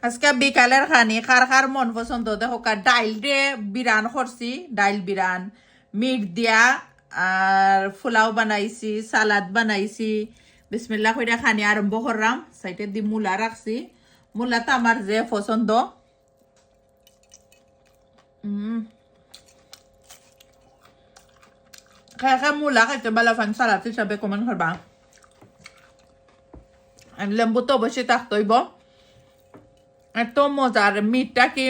আজকে বিকালের খানি খার খার মন পছন্দ দেখো ডাইল দিয়ে বিরান করছি ডাইল বিরান মিট দিয়া আর পোলাও বানাইছি সালাদ বানাইছি বিসমিল্লাহ কইরা খানি আরম্ভ করলাম সাইডে দি মূলা রাখছি মূলাটা আমার যে পছন্দ খাই খাই মূলা খাইতে ভালো ফান সালাদ হিসাবে কমেন্ট করবা লেম্বু তো অবশ্যই থাকতেইব এত মজার মিটটা কি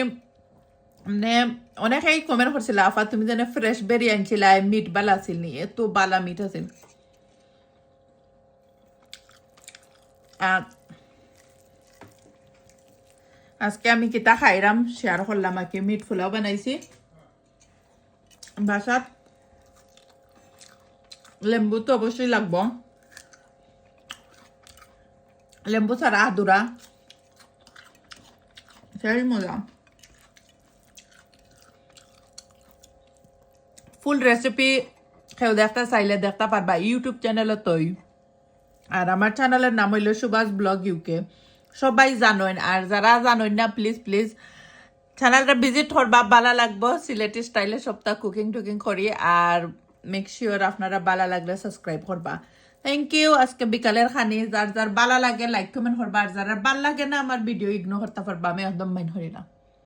মানে অনেকেই কমেন্ট করছিল আফা তুমি যেন ফ্রেশ বেরি আনছিল মিট বালা আছিল নি এত বালা মিট আছিল আজকে আমি কিতা খাইরাম শেয়ার করলাম আর কি মিট পোলাও বানাইছি বাসাত লেম্বু তো অবশ্যই লাগবো লেম্বু ছাড়া আদুরা সেই মজা ফুল রেসিপি কেউ দেখতে চাইলে দেখতে পারবা ইউটিউব চ্যানেলে তৈ আর আমার চ্যানেলের নাম হইল সুভাষ ব্লগ ইউকে সবাই জানেন আর যারা জানেন না প্লিজ প্লিজ চ্যানেলটা ভিজিট করবা ভালো লাগবো সিলেটি স্টাইলে সপ্তাহ কুকিং টুকিং করি আর মেক শিওর আপনারা ভালো লাগলে সাবস্ক্রাইব করবা থ্যাংক ইউ আজকে বিকালের খানি যার যার ভালো লাগে লাইক কমেন্ট করবা আর যারা ভালো লাগে না আমার ভিডিও ইগনোর করতে পারবা আমি একদম মাইন্ড করি না